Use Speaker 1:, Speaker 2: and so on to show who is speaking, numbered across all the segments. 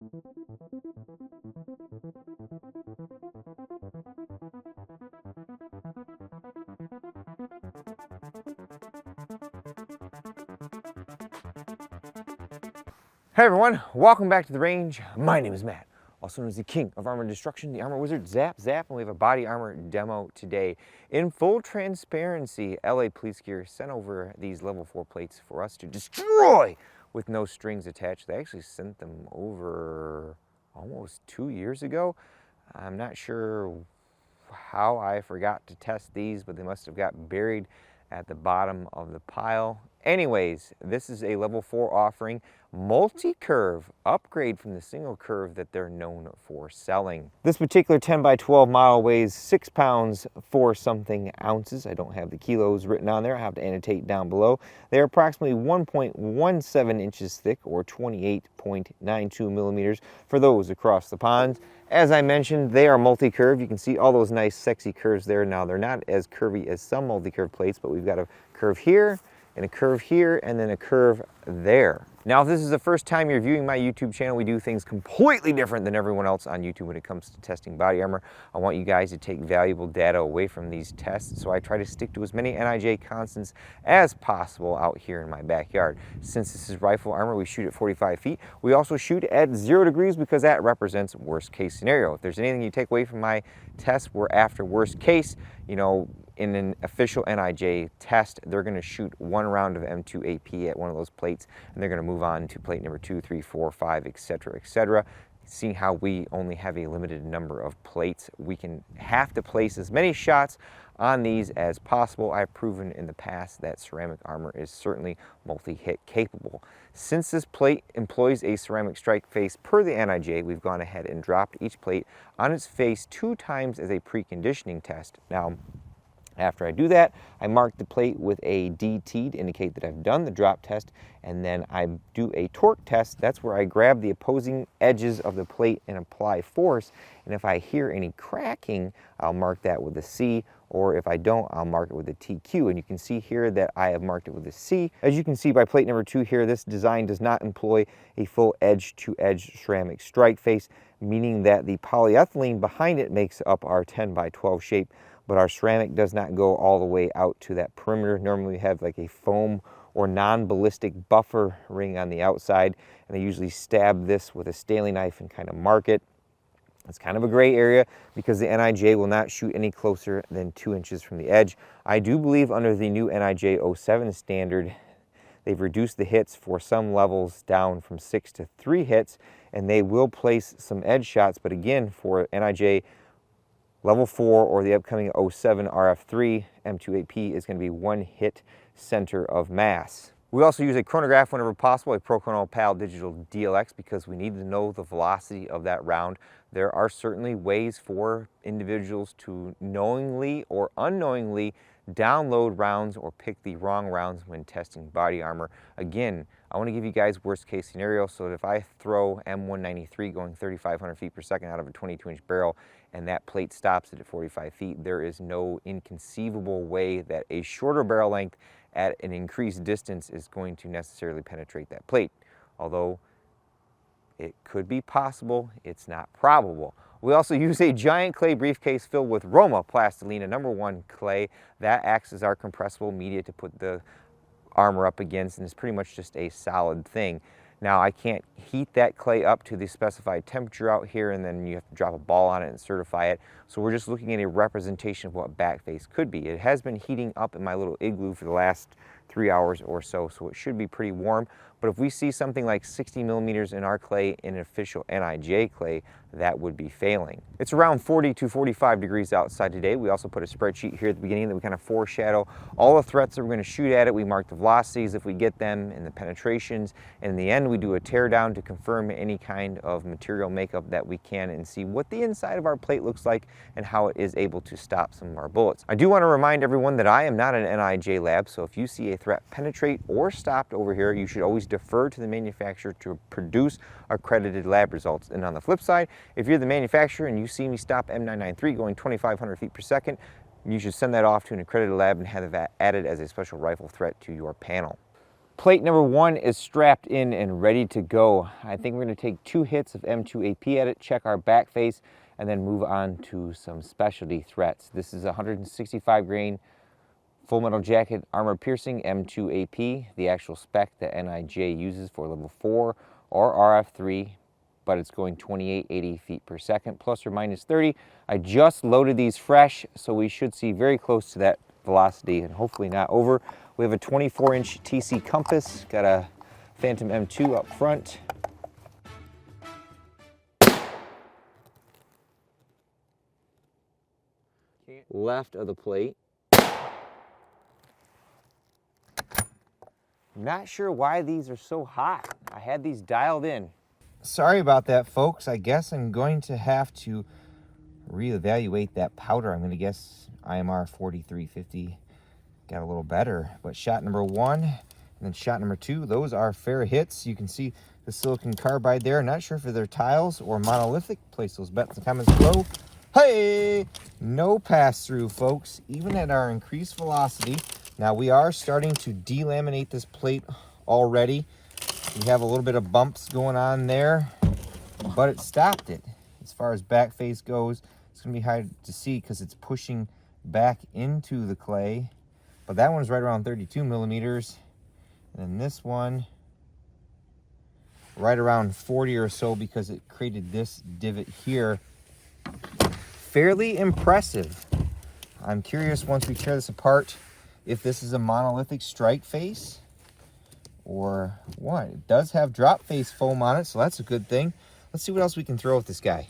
Speaker 1: Hey everyone, welcome back to the range. My name is Matt, also known as the King of Armor Destruction, the Armor Wizard, Zap, and we have a body armor demo today. In full transparency, LA Police Gear sent over these level 4 plates for us to destroy with no strings attached. They actually sent them over almost 2 years ago. I'm not sure how I forgot to test these, but they must have got buried at the bottom of the pile. Anyways, this is a level 4 offering, multi-curve upgrade from the single curve that they're known for selling. This particular 10 by 12 model weighs 6 pounds 4 something ounces. I don't have the kilos written on there. I have to annotate down below. They're approximately 1.17 inches thick, or 28.92 millimeters for those across the pond. As I mentioned, they are multi-curve. You can see all those nice sexy curves there. Now they're not as curvy as some multi-curve plates, but we've got a curve here and a curve here and then a curve there. Now, if this is the first time you're viewing my YouTube channel, we do things completely different than everyone else on YouTube when it comes to testing body armor. I want you guys to take valuable data away from these tests, so I try to stick to as many NIJ constants as possible out here in my backyard. Since this is rifle armor, we shoot at 45 feet. We also shoot at 0 degrees because that represents worst case scenario. If there's anything you take away from my test, we're after worst case. You know, in an official NIJ test, they're going to shoot 1 round of M2AP at one of those plates, and they're going to move on to plate number 2, 3, 4, 5, etc., etc. Seeing how we only have a limited number of plates, we have to place as many shots on these as possible. I've proven in the past that ceramic armor is certainly multi-hit capable. Since this plate employs a ceramic strike face per the NIJ, we've gone ahead and dropped each plate on its face 2 times as a preconditioning test. Now, after I do that, I mark the plate with a DT to indicate that I've done the drop test, and then I do a torque test. That's where I grab the opposing edges of the plate and apply force, and if I hear any cracking, I'll mark that with a C, or if I don't, I'll mark it with a TQ, and you can see here that I have marked it with a C. As you can see by plate number 2 here, this design does not employ a full edge-to-edge ceramic strike face, meaning that the polyethylene behind it makes up our 10 by 12 shape, but our ceramic does not go all the way out to that perimeter. Normally we have like a foam or non-ballistic buffer ring on the outside, and I usually stab this with a Stanley knife and kind of mark it. It's kind of a gray area because the NIJ will not shoot any closer than 2 inches from the edge. I do believe under the new NIJ 07 standard, they've reduced the hits for some levels down from 6 to 3 hits, and they will place some edge shots, but again, for NIJ Level 4 or the upcoming 07 RF3, M2AP is going to be 1 hit center of mass. We also use a chronograph whenever possible, a Prochronal PAL Digital DLX, because we need to know the velocity of that round. There are certainly ways for individuals to knowingly or unknowingly download rounds or pick the wrong rounds when testing body armor. Again, I want to give you guys worst case scenario, so that if I throw M193 going 3,500 feet per second out of a 22-inch barrel and that plate stops it at 45 feet, there is no inconceivable way that a shorter barrel length at an increased distance is going to necessarily penetrate that plate. Although it could be possible, it's not probable. We also use a giant clay briefcase filled with Roma Plastilina #1 clay. That acts as our compressible media to put the armor up against, and it's pretty much just a solid thing. Now, I can't heat that clay up to the specified temperature out here, and then you have to drop a ball on it and certify it. So we're just looking at a representation of what backface could be. It has been heating up in my little igloo for the last 3 hours or so, so it should be pretty warm. But if we see something like 60 millimeters in our clay in an official NIJ clay, that would be failing. It's around 40 to 45 degrees outside today. We also put a spreadsheet here at the beginning that we kind of foreshadow all the threats that we're going to shoot at it. We mark the velocities if we get them and the penetrations. And in the end, we do a tear down to confirm any kind of material makeup that we can and see what the inside of our plate looks like and how it is able to stop some of our bullets. I do want to remind everyone that I am not an NIJ lab, so if you see a threat penetrate or stopped over here, you should always defer to the manufacturer to produce accredited lab results. And on the flip side, if you're the manufacturer and you see me stop M993 going 2,500 feet per second, you should send that off to an accredited lab and have that added as a special rifle threat to your panel. Plate number 1 is strapped in and ready to go. I think we're going to take 2 hits of M2AP at it, check our back face, and then move on to some specialty threats. This is a 165 grain full metal jacket armor piercing M2AP, the actual spec that NIJ uses for level 4 or RF3, but it's going 2880 feet per second, plus or minus 30. I just loaded these fresh, so we should see very close to that velocity and hopefully not over. We have a 24-inch TC compass, got a Phantom M2 up front. Left of the plate. Not sure why these are so hot. I had these dialed in. Sorry about that, folks. I guess I'm going to have to reevaluate that powder. I'm going to guess IMR 4350 got a little better. But shot number 1 and then shot number 2, those are fair hits. You can see the silicon carbide there. Not sure if they're tiles or monolithic. Place those bets in the comments below. Hey! No pass-through, folks, even at our increased velocity. Now, we are starting to delaminate this plate already. We have a little bit of bumps going on there, but it stopped it. As far as back face goes, it's going to be hard to see because it's pushing back into the clay. But that one's right around 32 millimeters. And then this one, right around 40 or so because it created this divot here. Fairly impressive. I'm curious once we tear this apart if this is a monolithic strike face or what. It does have drop face foam on it, so that's a good thing. Let's see what else we can throw with this guy.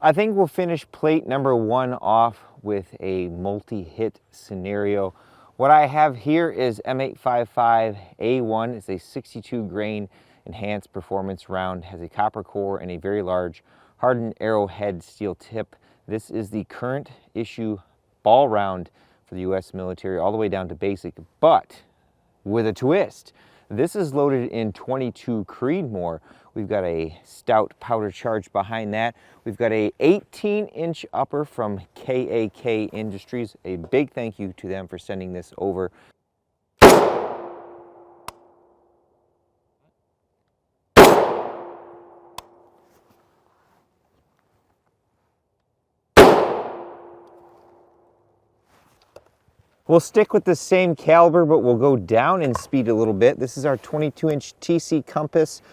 Speaker 1: I think we'll finish plate number 1 off with a multi-hit scenario. What I have here is M855A1. It's a 62 grain enhanced performance round, has a copper core and a very large hardened arrowhead steel tip. This is the current issue ball round for the U.S. military, all the way down to basic, but with a twist. This is loaded in 22 Creedmoor. We've got a stout powder charge behind that. We've got a 18-inch upper from KAK Industries. A big thank you to them for sending this over. We'll stick with the same caliber, but we'll go down in speed a little bit. This is our 22-inch TC compass.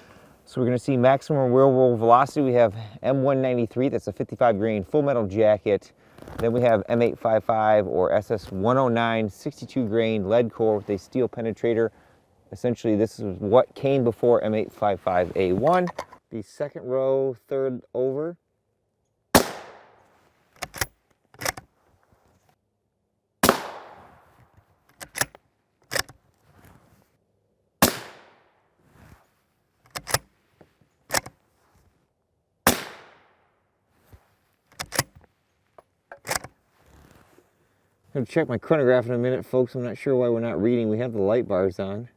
Speaker 1: So we're gonna see maximum real world velocity. We have M193, that's a 55 grain full metal jacket. Then we have M855 or SS109, 62 grain lead core with a steel penetrator. Essentially, this is what came before M855A1. The second row, third over. I'm gonna check my chronograph in a minute, folks. I'm not sure why we're not reading. We have the light bars on.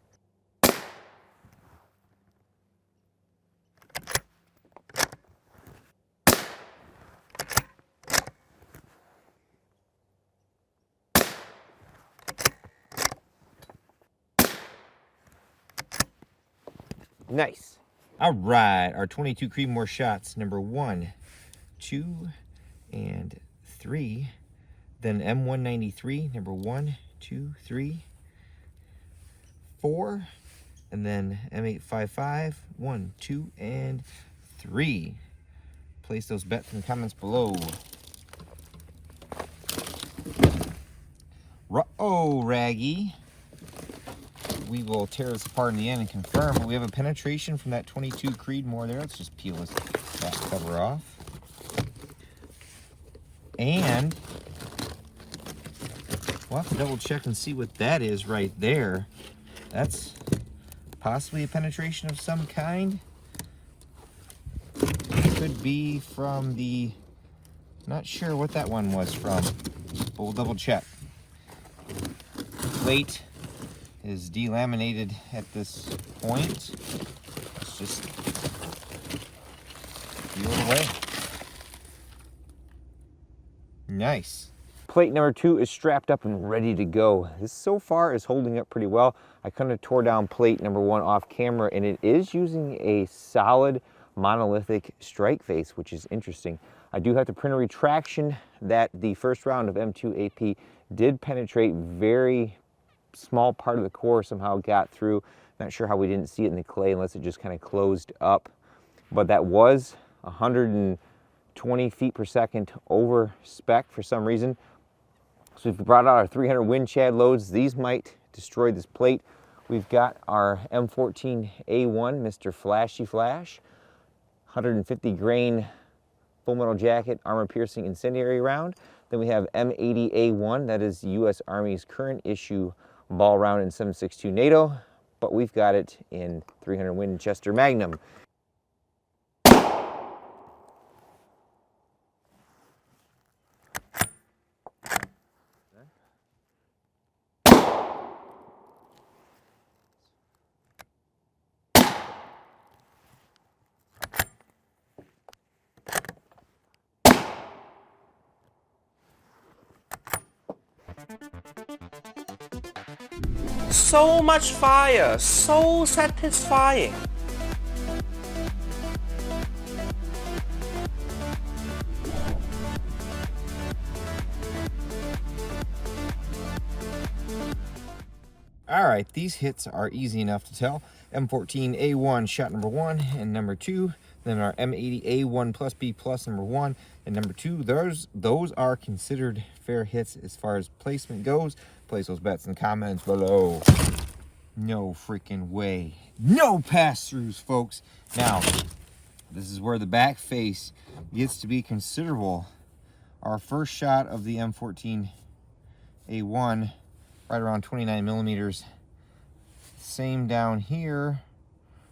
Speaker 1: Nice. All right, our 22 Creedmoor shots, number 1, 2, and 3. Then M193, number 1, 2, 3, 4. And then M855, 1, 2, and 3. Place those bets in the comments below. Uh-oh, R.A.N.G.E. We will tear this apart in the end and confirm, but we have a penetration from that 22 Creedmoor there. Let's just peel this back cover off. And we'll have to double check and see what that is right there. That's possibly a penetration of some kind. Could be from the, not sure what that one was from, but we'll double check. Plate is delaminated at this point. Let's just peel it away. Nice. plate number 2 is strapped up and ready to go. This so far is holding up pretty well. I kind of tore down plate number 1 off camera, and it is using a solid monolithic strike face, which is interesting. I do have to print a retraction that the first round of M2AP did penetrate. Very small part of the core somehow got through. Not sure how we didn't see it in the clay unless it just kind of closed up. But that was 120 feet per second over spec for some reason. So if we brought out our 300 wind chad loads, these might destroy this plate. We've got our M14A1, Mr. Flashy Flash, 150 grain full metal jacket, armor piercing incendiary round. Then we have M80A1, that is the U.S. Army's current issue ball round in 7.62 NATO, but we've got it in 300 Winchester Magnum.
Speaker 2: So much fire, so satisfying.
Speaker 1: All right, these hits are easy enough to tell. M14A1 shot number 1 and number 2. Then our M80A1 plus B plus number 1 and number 2. Those are considered fair hits as far as placement goes. Place those bets in the comments below. No freaking way. No pass-throughs, folks. Now, this is where the back face gets to be considerable. Our first shot of the M14A1, right around 29 millimeters. Same down here,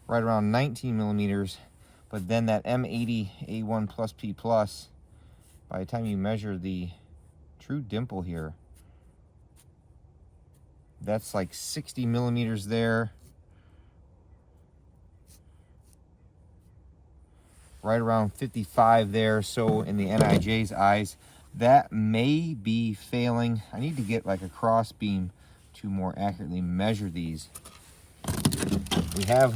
Speaker 1: right around 19 millimeters. But then that M80A1 plus P plus, by the time you measure the true dimple here, that's like 60 millimeters there. Right around 55 there. So in the NIJ's eyes, that may be failing. I need to get like a cross beam to more accurately measure these. We have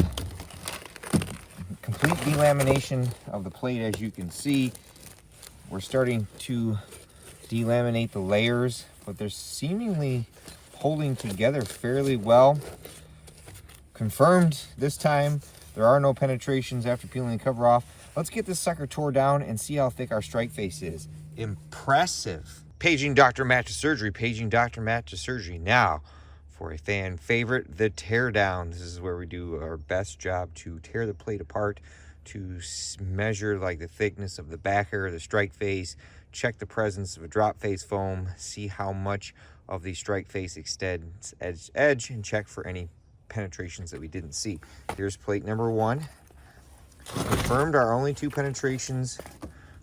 Speaker 1: complete delamination of the plate, as you can see. We're starting to delaminate the layers, but they're seemingly holding together fairly well. Confirmed this time, there are no penetrations after peeling the cover off. Let's get this sucker tore down and see how thick our strike face is. Impressive. Paging Dr. Matt to surgery, paging Dr. Matt to surgery. Now, for a fan favorite, the tear down. This is where we do our best job to tear the plate apart, to measure like the thickness of the backer, the strike face, check the presence of a drop face foam, see how much of the strike face extends edge to edge, and check for any penetrations that we didn't see. Here's plate number 1. Confirmed our only 2 penetrations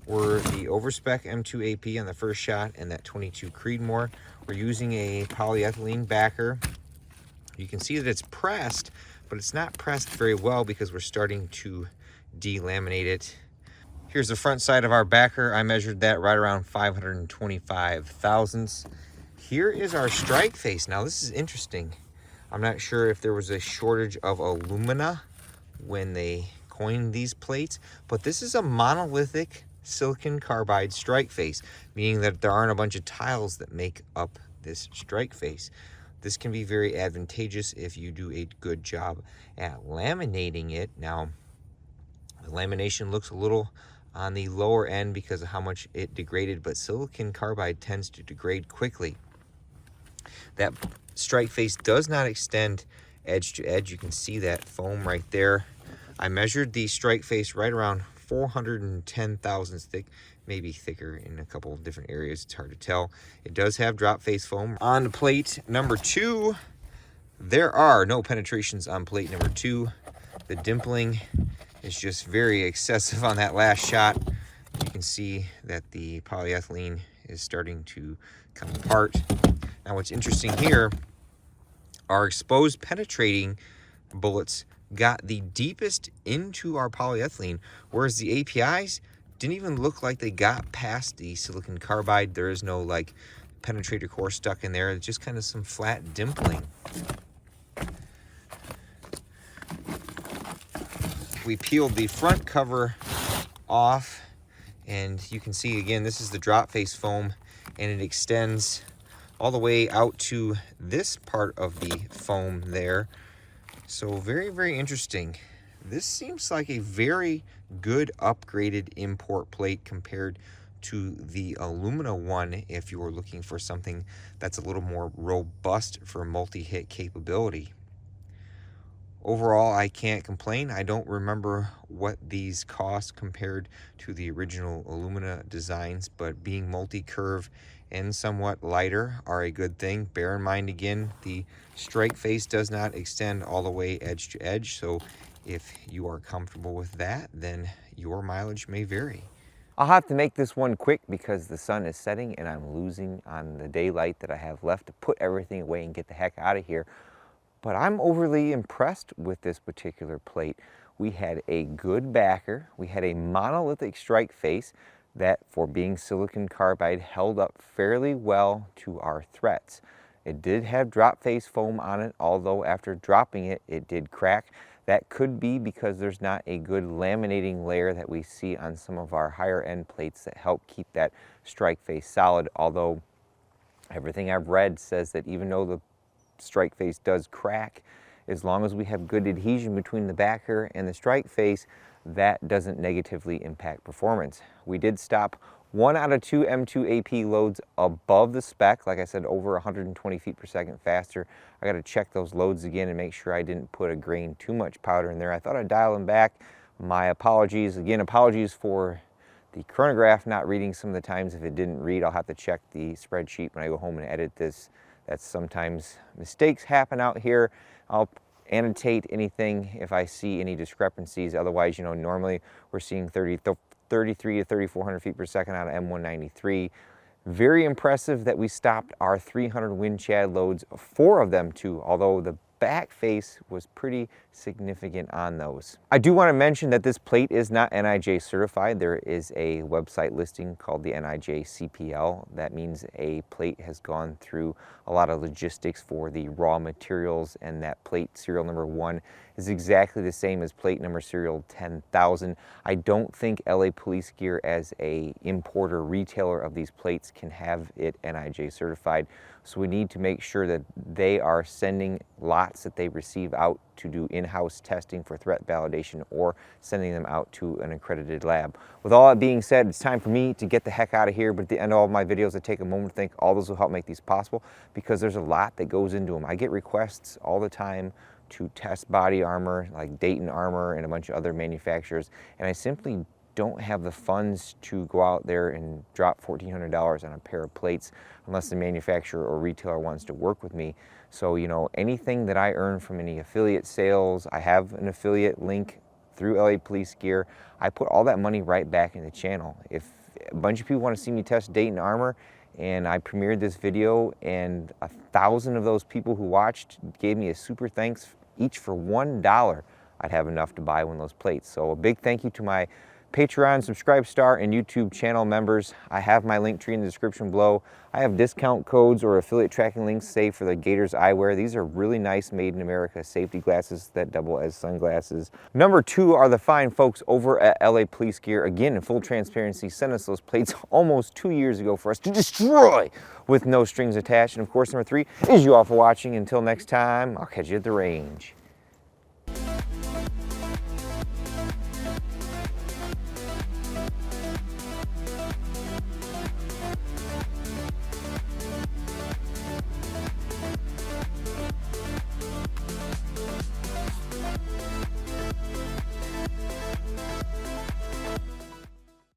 Speaker 1: were the overspec M2AP on the first shot and that 22 Creedmoor. We're using a polyethylene backer. You can see that it's pressed, but it's not pressed very well because we're starting to delaminate it. Here's the front side of our backer. I measured that right around 525 thousandths. Here is our strike face. Now this is interesting. I'm not sure if there was a shortage of alumina when they coined these plates, but this is a monolithic silicon carbide strike face, meaning that there aren't a bunch of tiles that make up this strike face. This can be very advantageous if you do a good job at laminating it. Now, the lamination looks a little on the lower end because of how much it degraded, but silicon carbide tends to degrade quickly. That strike face does not extend edge to edge. You can see that foam right there. I measured the strike face right around 410 thousandths thick, maybe thicker in a couple of different areas. It's hard to tell. It does have drop face foam. On the plate number 2, there are no penetrations on plate number 2. The dimpling is just very excessive on that last shot. You can see that the polyethylene is starting to come apart. Now what's interesting here, our exposed penetrating bullets got the deepest into our polyethylene, whereas the APIs didn't even look like they got past the silicon carbide. There is no like penetrator core stuck in there. It's just kind of some flat dimpling. We peeled the front cover off, and you can see again, this is the drop face foam, and it extends all the way out to this part of the foam there. So very, very interesting. This seems like a very good upgraded import plate compared to the alumina one if you were looking for something that's a little more robust for multi-hit capability. Overall, I can't complain. I don't remember what these cost compared to the original alumina designs, but being multi-curve and somewhat lighter are a good thing. Bear in mind, again, the strike face does not extend all the way edge to edge, so if you are comfortable with that, then your mileage may vary. I'll have to make this one quick because the sun is setting and I'm losing on the daylight that I have left to put everything away and get the heck out of here. But I'm overly impressed with this particular plate. We had a good backer. We had a monolithic strike face that, for being silicon carbide, held up fairly well to our threats. It did have drop face foam on it, although after dropping it, it did crack. That could be because there's not a good laminating layer that we see on some of our higher end plates that help keep that strike face solid, although everything I've read says that even though the strike face does crack, as long as we have good adhesion between the backer and the strike face, that doesn't negatively impact performance. We did stop 1 out of 2 M2 AP loads above the spec, like I said, over 120 feet per second faster. I got to check those loads again and make sure I didn't put a grain too much powder in there. I thought I'd dial them back. My apologies. Again, apologies for the chronograph not reading some of the times. If it didn't read, I'll have to check the spreadsheet when I go home and edit this. That's sometimes mistakes happen out here. I'll annotate anything if I see any discrepancies. Otherwise, you know, normally we're seeing 33 to 3,400 feet per second out of M193. Very impressive that we stopped our 300 wind chad loads, 4 of them too, although the back face was pretty significant on those. I do want to mention that this plate is not NIJ certified. There is a website listing called the NIJ CPL. That means a plate has gone through a lot of logistics for the raw materials, and that plate serial number 1 is exactly the same as plate number serial 10,000. I don't think LA Police Gear, as a importer retailer of these plates, can have it NIJ certified. So we need to make sure that they are sending lots that they receive out to do in-house testing for threat validation, or sending them out to an accredited lab. With all that being said, it's time for me to get the heck out of here, but at the end of all of my videos, I take a moment to thank all those who help make these possible, because there's a lot that goes into them. I get requests all the time to test body armor, like Dayton Armor and a bunch of other manufacturers, and I simply don't have the funds to go out there and drop $1,400 on a pair of plates unless the manufacturer or retailer wants to work with me. So, you know, anything that I earn from any affiliate sales, I have an affiliate link through LA Police Gear, I put all that money right back in the channel. If a bunch of people want to see me test Dayton Armor, and I premiered this video, and 1,000 of those people who watched gave me a super thanks, each for $1, I'd have enough to buy one of those plates. So a big thank you to my Patreon, Subscribe Star, and YouTube channel members. I have my link tree in the description below. I have discount codes or affiliate tracking links saved for the Gators eyewear. These are really nice, made in America safety glasses that double as sunglasses. Number 2 are the fine folks over at LA Police Gear. Again, in full transparency, sent us those plates almost 2 years ago for us to destroy with no strings attached. And of course, number 3 is you all for watching. Until next time, I'll catch you at the range.